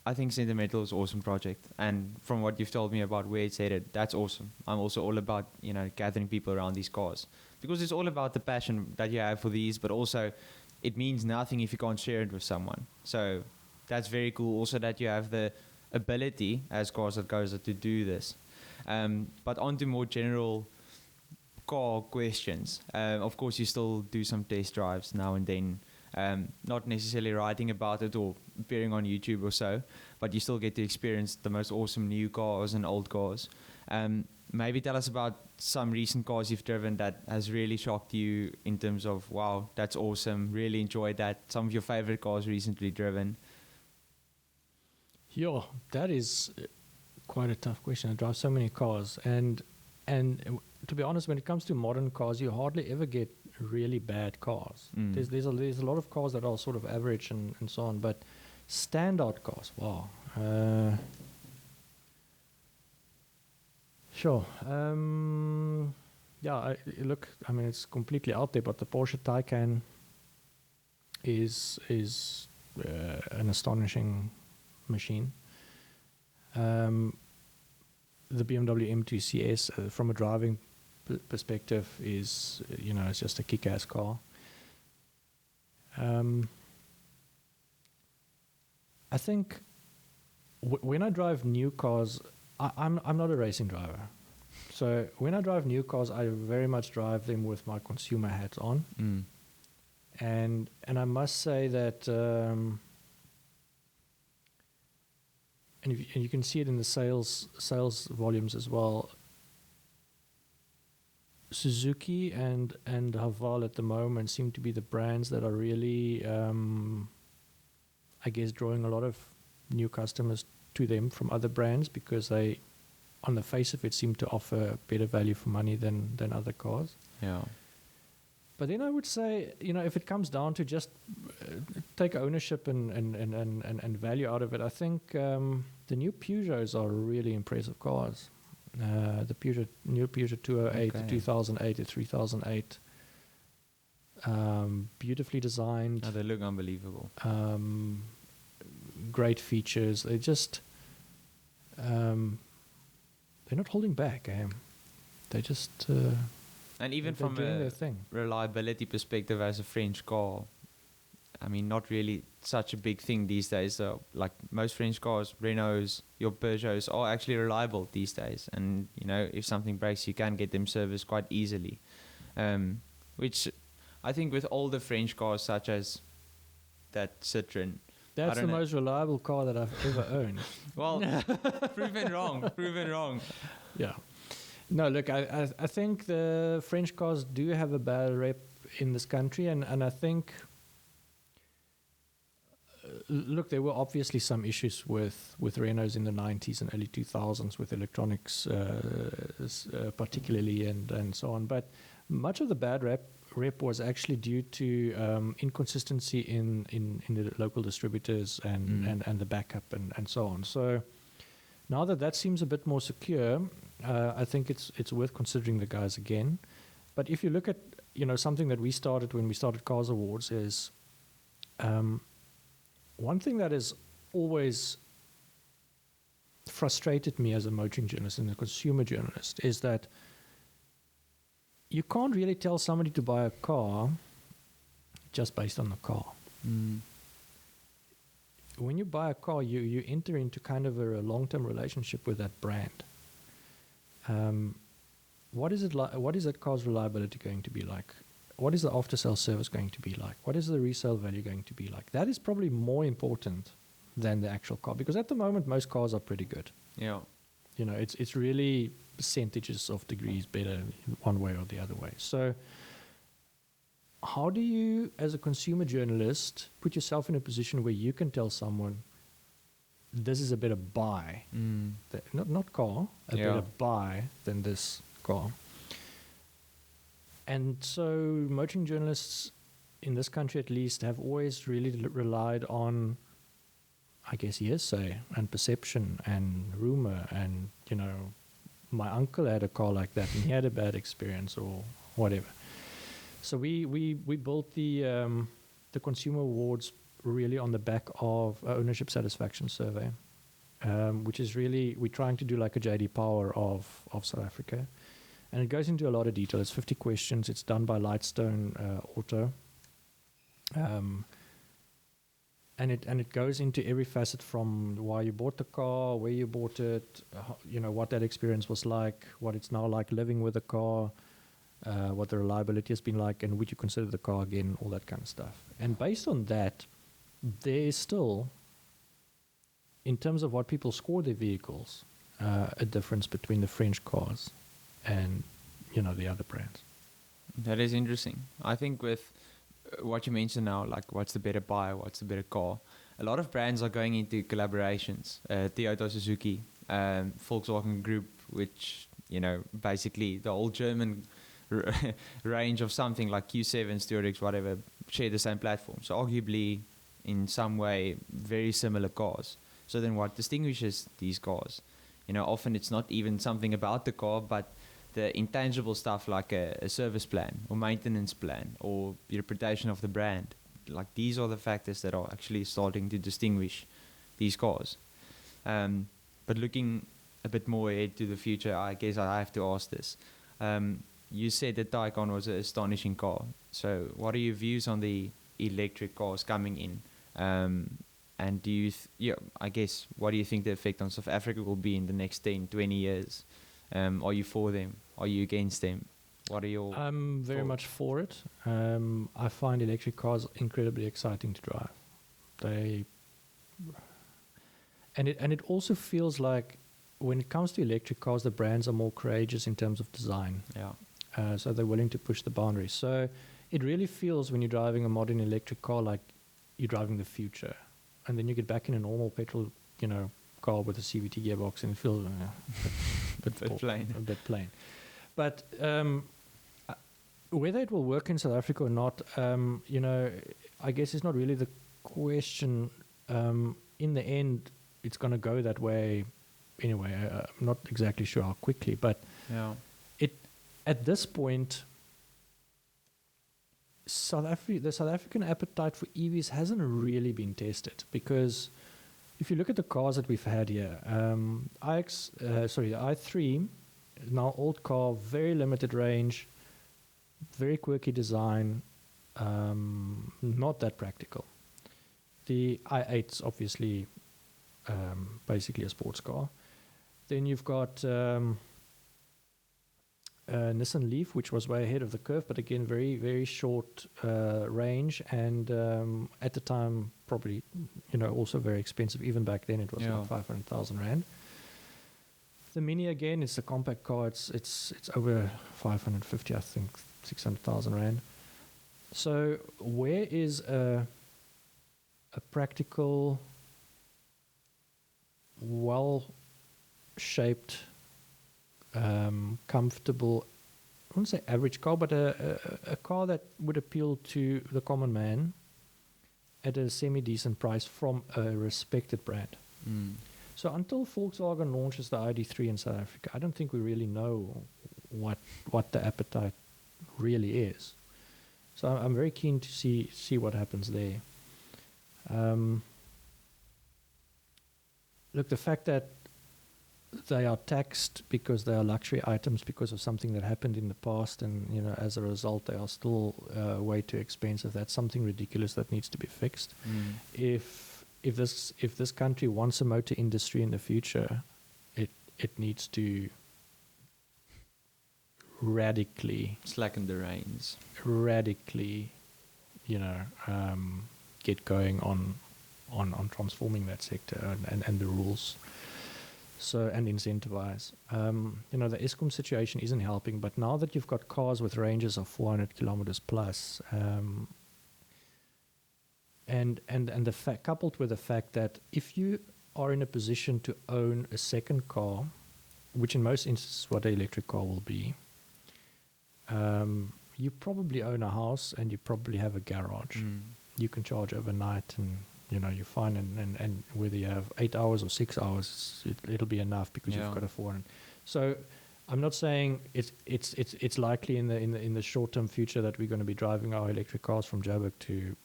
I think Sentimetal is an awesome project, and from what you've told me about where it's headed, that's awesome. I'm also all about gathering people around these cars, because it's all about the passion that you have for these, but also it means nothing if you can't share it with someone. So that's very cool. Also that you have the ability as Cars That Goes to do this. But on to more general car questions. Of course, you still do some test drives now and then. Not necessarily writing about it or appearing on YouTube or so, but you still get to experience the most awesome new cars and old cars. Maybe tell us about some recent cars you've driven that has really shocked you in terms of, wow, that's awesome, really enjoyed that. Some of your favorite cars recently driven. Yeah, that is quite a tough question. I drive so many cars, and to be honest, when it comes to modern cars, you hardly ever get really bad cars. There's a lot of cars that are sort of average and so on, but standout cars, wow. Sure. Look, I mean, it's completely out there, but the Porsche Taycan is an astonishing machine. The BMW M2 CS, from a driving perspective, is it's just a kick-ass car. I think when I drive new cars, I'm not a racing driver. So when I drive new cars, I very much drive them with my consumer hat on. And I must say that, and you can see it in the sales volumes as well. Suzuki and Haval at the moment seem to be the brands that are really, I guess, drawing a lot of new customers to them from other brands, because they, on the face of it, seem to offer better value for money than other cars. Yeah. But then I would say, if it comes down to just take ownership and value out of it, I think the new Peugeots are really impressive cars. The new Peugeot 208, the 2008, the 3008, beautifully designed. Oh, they look unbelievable. Great features. They just they're not holding back. They just and even from a reliability perspective, as a French car, I mean, not really such a big thing these days. Like most French cars, Renaults, your Peugeots are actually reliable these days. And, if something breaks, you can get them serviced quite easily. Which I think with older French cars, such as that Citroën. That's the most reliable car that I've ever owned. Well, proven wrong. Yeah. No, look, I think the French cars do have a bad rep in this country, and I think, look, there were obviously some issues with Renaults in the 90s and early 2000s with electronics, particularly, and so on. But much of the bad rep was actually due to inconsistency in the local distributors and the backup and so on. So now that seems a bit more secure, I think it's worth considering the guys again. But if you look at something that we started when we started Cars Awards is one thing that has always frustrated me as a motoring journalist and a consumer journalist is that you can't really tell somebody to buy a car just based on the car. When you buy a car, you enter into kind of a long-term relationship with that brand. What is it like? What is that car's reliability going to be like? What is the after-sales service going to be like? What is the resale value going to be like? That is probably more important than the actual car, because at the moment most cars are pretty good. Yeah. It's really percentages of degrees better one way or the other way. So how do you, as a consumer journalist, put yourself in a position where you can tell someone, this is a better buy, not car, a better buy than this car? And so motoring journalists, in this country at least, have always really relied on, I guess, hearsay and perception and rumor and, my uncle had a car like that and he had a bad experience or whatever. So we built the Consumer Awards really on the back of an ownership satisfaction survey, which is really, we're trying to do like a JD Power of South Africa. And it goes into a lot of detail. It's 50 questions. It's done by Lightstone Auto. And it goes into every facet from why you bought the car, where you bought it, what that experience was like, what it's now like living with the car, what the reliability has been like, and would you consider the car again, all that kind of stuff. And based on that, there is still, in terms of what people score their vehicles, a difference between the French cars and, the other brands. That is interesting. I think with what you mentioned now, like what's the better buy, what's the better car, a lot of brands are going into collaborations. Toyota, Suzuki, Volkswagen Group, which, basically the whole German range of something like Q7, Steurix, whatever, share the same platform. So arguably, in some way, very similar cars. So then what distinguishes these cars? Often it's not even something about the car, but the intangible stuff like a service plan or maintenance plan or the reputation of the brand. Like these are the factors that are actually starting to distinguish these cars. But looking a bit more ahead to the future, I guess I have to ask this. You said the Taycan was an astonishing car. So what are your views on the electric cars coming in? And do you, I guess, what do you think the effect on South Africa will be in the next 10, 20 years? Are you for them? Are you against them? What are your I'm very much for it. I find electric cars incredibly exciting to drive. And it also feels like when it comes to electric cars, the brands are more courageous in terms of design. Yeah. So they're willing to push the boundaries. So it really feels when you're driving a modern electric car like you're driving the future. And then you get back in a normal petrol, car with a CVT gearbox and it feels a bit plain. But whether it will work in South Africa or not, I guess it's not really the question. In the end, it's going to go that way anyway. I'm not exactly sure how quickly, but at this point, the South African appetite for EVs hasn't really been tested because if you look at the cars that we've had here, the i3, now old car, very limited range, very quirky design, not that practical. The i8's obviously basically a sports car. Then you've got Nissan Leaf, which was way ahead of the curve, but again, very, very short range, and at the time, probably, also very expensive. Even back then, it was like 500,000 rand. The Mini, again, it's a compact car. It's over 550, I think, 600,000 rand. So where is a practical, well-shaped, comfortable, I wouldn't say average car, but a car that would appeal to the common man at a semi-decent price from a respected brand? So until Volkswagen launches the ID3 in South Africa, I don't think we really know what the appetite really is. So I'm very keen to see what happens there. Look, the fact that they are taxed because they are luxury items because of something that happened in the past, and as a result they are still way too expensive. That's something ridiculous that needs to be fixed. If this country wants a motor industry in the future, it needs to radically slacken the reins. Radically, get going on transforming that sector and the rules. So, and incentivize. The Eskom situation isn't helping, but now that you've got cars with ranges of 400 kilometers plus, and the fact, coupled with the fact that if you are in a position to own a second car, which in most instances what an electric car will be, you probably own a house and you probably have a garage. You can charge overnight, and you're fine, and whether you have 8 hours or 6 hours, it'll be enough because you've got a 400. So I'm not saying it's likely in the short term future that we're going to be driving our electric cars from Joburg to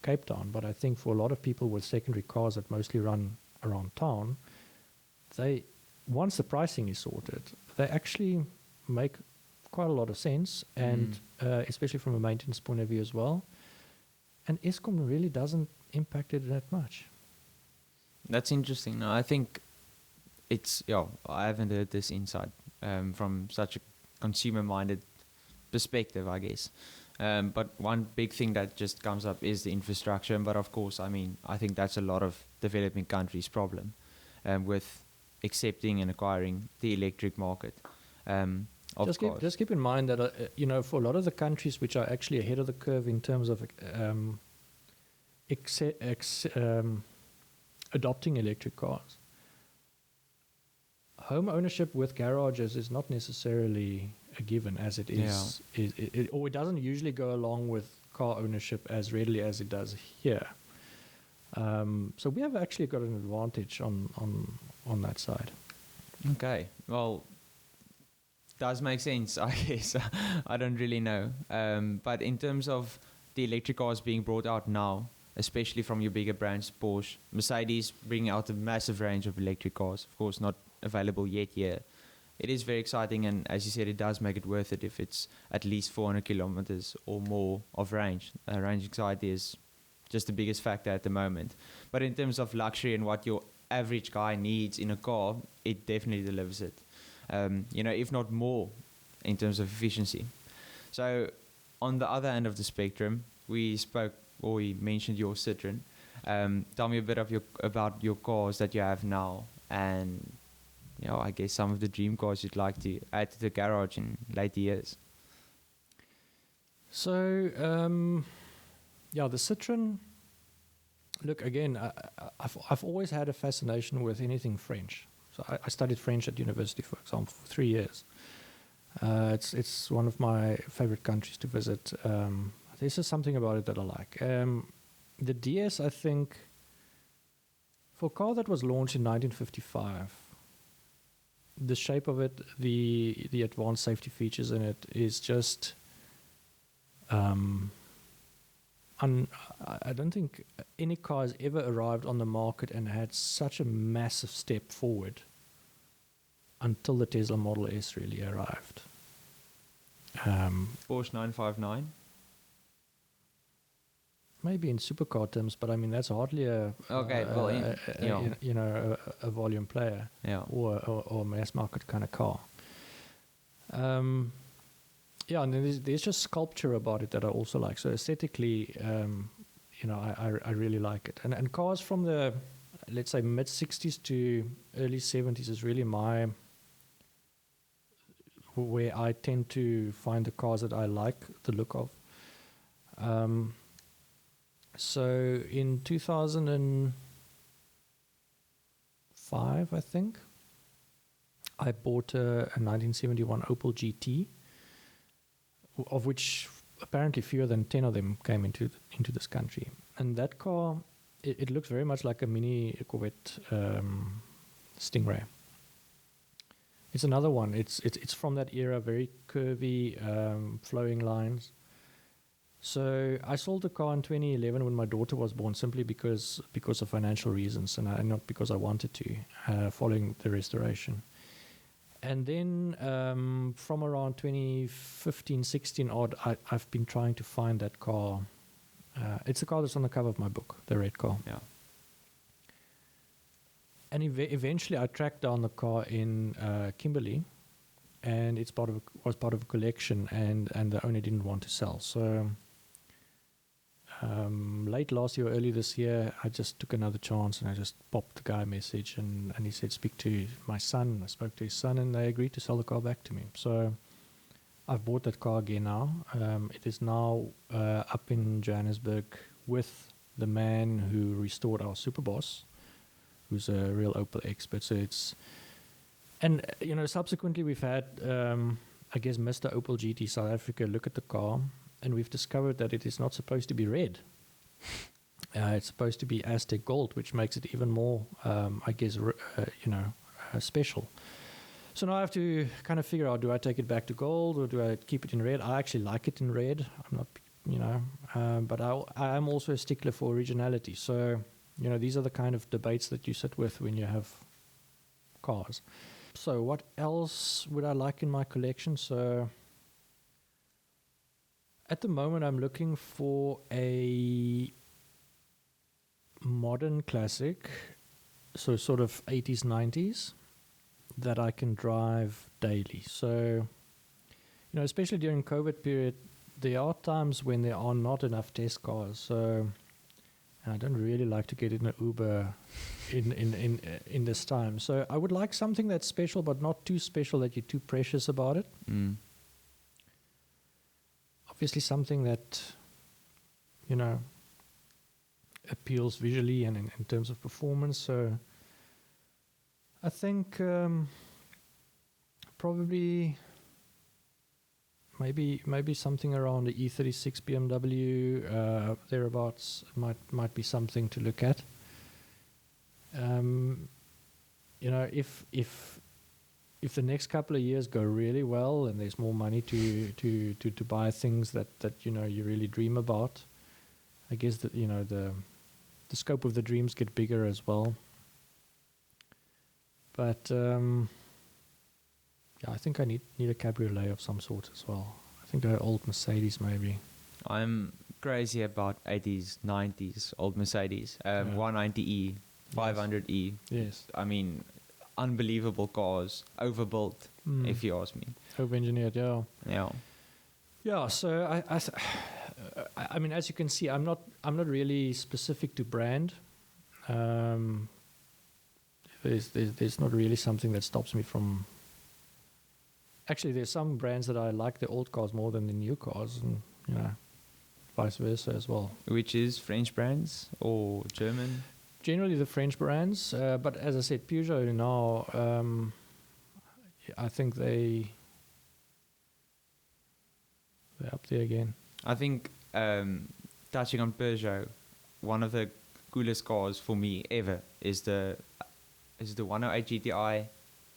Cape Town, but I think for a lot of people with secondary cars that mostly run around town, once the pricing is sorted, they actually make quite a lot of sense, and especially from a maintenance point of view as well. And Eskom really doesn't impact it that much. That's interesting. No, I think I haven't heard this insight from such a consumer-minded perspective, I guess. But one big thing that just comes up is the infrastructure. But of course, I think that's a lot of developing countries' problem with accepting and acquiring the electric market. Just keep in mind that for a lot of the countries which are actually ahead of the curve in terms of adopting electric cars, home ownership with garages is not necessarily a given, as it is, or it doesn't usually go along with car ownership as readily as it does here. So we have actually got an advantage on that side. Okay, well, does make sense, I guess. I don't really know. But in terms of the electric cars being brought out now, especially from your bigger brands, Porsche, Mercedes bringing out a massive range of electric cars, of course not available yet here. It is very exciting, and as you said, it does make it worth it if it's at least 400 kilometers or more of range. Range anxiety is just the biggest factor at the moment. But in terms of luxury and what your average guy needs in a car, it definitely delivers it. If not more, in terms of efficiency. So, on the other end of the spectrum, we mentioned your Citroen. Tell me a bit about your cars that you have now, and I guess some of the dream cars you'd like to add to the garage in later years. So, the Citroen. Look, again, I've always had a fascination with anything French. So I studied French at university, for example, for 3 years. It's one of my favorite countries to visit. There's just something about it that I like. The DS, I think, for a car that was launched in 1955, the shape of it, the advanced safety features in it is just... I don't think any car has ever arrived on the market and had such a massive step forward until the Tesla Model S really arrived. Porsche 959? Maybe in supercar terms, but that's hardly a volume player, or a mass market kind of car. And then there's just sculpture about it that I also like. So aesthetically, I really like it. And cars from the, let's say, mid 60s to early 70s is really where I tend to find the cars that I like the look of. So in 2005, I think, I bought a 1971 Opel GT, of which apparently fewer than 10 of them came into this country. And that car, it looks very much like a mini Corvette Stingray. It's another one. It's from that era, very curvy, flowing lines. So I sold the car in 2011 when my daughter was born, simply because of financial reasons, and not because I wanted to, following the restoration. And then from around 2015, 16 odd, I've been trying to find that car. It's the car that's on the cover of my book, the red car. Yeah. And eventually I tracked down the car in Kimberley, and was part of a collection, and the owner didn't want to sell. So Late last year, early this year, I just took another chance and I just popped the guy a message and he said, speak to my son. I spoke to his son and they agreed to sell the car back to me. So I've bought that car again now. It is now up in Johannesburg with the man who restored our Superboss, who's a real Opel expert. So it's, and subsequently we've had, I guess, Mr. Opel GT South Africa look at the car, and we've discovered that it is not supposed to be red. It's supposed to be Aztec gold, which makes it even more, I guess, special. So now I have to kind of figure out, do I take it back to gold or do I keep it in red? I actually like it in red. I'm not, but I am also a stickler for originality. So, these are the kind of debates that you sit with when you have cars. So what else would I like in my collection? So at the moment, I'm looking for a modern classic, so sort of 80s, 90s, that I can drive daily. So, especially during COVID period, there are times when there are not enough test cars. So, and I don't really like to get in an Uber in this time. So I would like something that's special, but not too special that you're too precious about it. Obviously something that, appeals visually and in terms of performance. So I think probably maybe something around the E36 BMW thereabouts might be something to look at. If the next couple of years go really well and there's more money to buy things that you really dream about, I guess that the scope of the dreams get bigger as well. But I think I need a cabriolet of some sort as well. I think an old Mercedes maybe. I'm crazy about 80s, 90s old Mercedes. 190E, 500E. Yes. I mean, unbelievable cars, overbuilt, if you ask me. Over-engineered, yeah. Yeah. Yeah, so I mean, as you can see, I'm not really specific to brand. There's not really something that stops me from. Actually, there's some brands that I like the old cars more than the new cars, and vice versa as well. Which is French brands or German? Generally the French brands, but as I said, Peugeot now, I think they're up there again. I think, touching on Peugeot, one of the coolest cars for me ever is the 108 GTI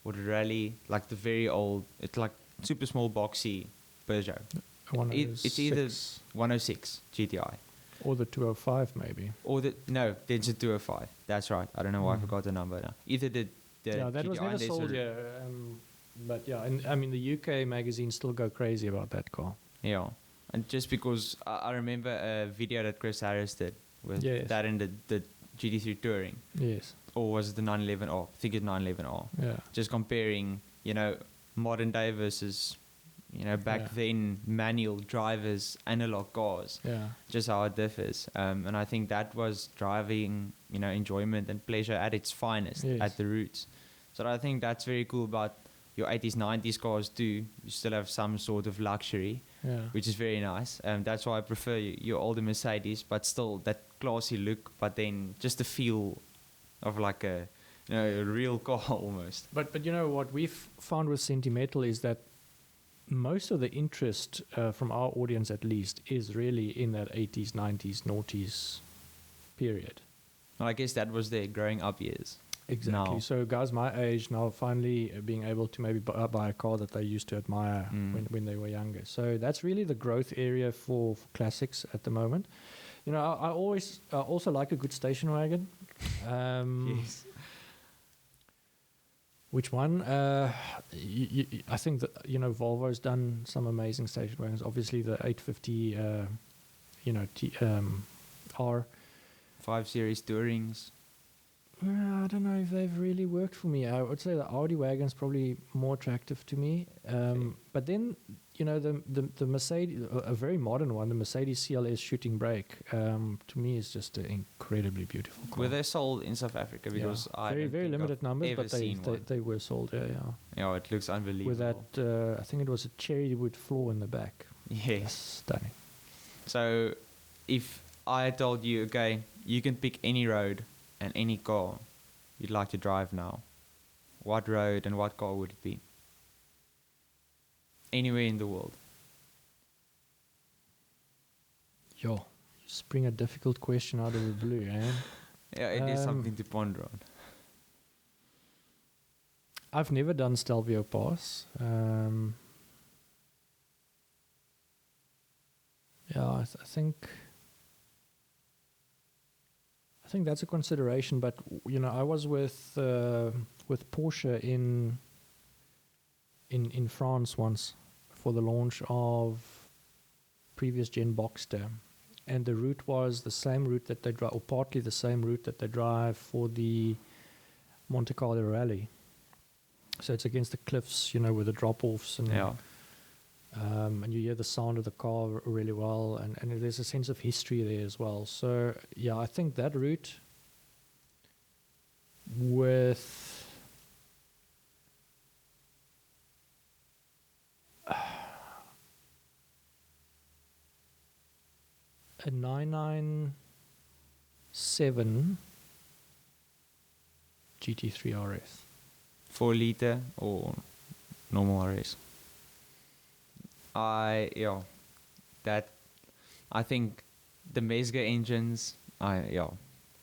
or the Rally, like the very old, it's like super small boxy Peugeot. It's either 106 GTI. Or the 205 maybe. There's a 205. That's right. I don't know why I forgot the number now. Either the that GTI was never sold here. But yeah, and I mean the UK magazines still go crazy about that car. Yeah, and just because I remember a video that Chris Harris did with that and the GT3 Touring. Yes. Or was it the 911R? I think it's 911R. Yeah. Just comparing, modern day versus, back then manual drivers, analog cars. Yeah. Just how it differs. And I think that was driving, enjoyment and pleasure at its finest, at the roots. So I think that's very cool about your 80s, 90s cars too. You still have some sort of luxury, which is very nice. That's why I prefer your older Mercedes, but still that classy look, but then just the feel of like a real car almost. But what we've found with Sentimetal is that most of the interest from our audience at least is really in that 80s, 90s, noughties period. Well, I guess that was their growing up years. Exactly. Now. So guys my age now finally being able to maybe buy a car that they used to admire when they were younger. So that's really the growth area for classics at the moment. I always also like a good station wagon. Yes. Which one? I think that Volvo's done some amazing station wagons. Obviously the 850, R 5 Series Tourings. I don't know if they've really worked for me. I would say the Audi wagon's probably more attractive to me. But then, the Mercedes, a very modern one, the Mercedes CLS shooting brake, to me is just an incredibly beautiful car. Were they sold in South Africa? Because I very, don't very think limited I've numbers, ever but seen one. they were sold. Yeah. Yeah, it looks unbelievable. With that, I think it was a cherry wood floor in the back. Yes. Stunning. So, if I told you, okay, you can pick any road and any car you'd like to drive now, what road and what car would it be? Anywhere in the world. Yo, just bring a difficult question out of the blue, eh? Yeah, it is something to ponder on. I've never done Stelvio Pass. I think that's a consideration. But I was with Porsche in France once for the launch of previous gen Boxster, and the route was the same route that they drive, or partly the same route that they drive for the Monte Carlo Rally. So it's against the cliffs, with the drop-offs and and you hear the sound of the car really well, and there's a sense of history there as well. So yeah, I think that route with a 997 GT3 RS. 4 liter or normal RS? I think the Mesga engines,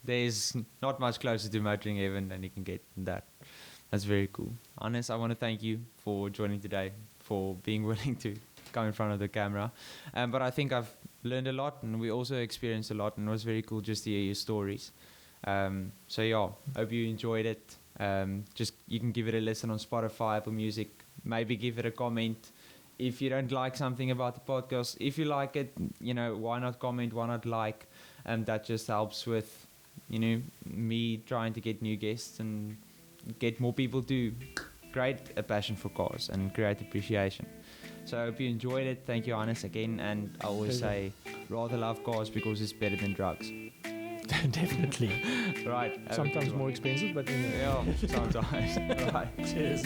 there's not much closer to motoring heaven than you can get than that. That's very cool. Hannes, I want to thank you for joining today, for being willing to come in front of the camera. But I think I've learned a lot, and we also experienced a lot, and it was very cool just to hear your stories. Hope you enjoyed it. Just you can give it a listen on Spotify, Apple Music. Maybe give it a comment. If you don't like something about the podcast, if you like it, why not comment, why not like? And that just helps with, me trying to get new guests and get more people to create a passion for cars and create appreciation. So I hope you enjoyed it. Thank you, Hannes, again. And I always say, rather love cars because it's better than drugs. Definitely. Right. Sometimes more expensive, but yeah, sometimes. Right. Cheers.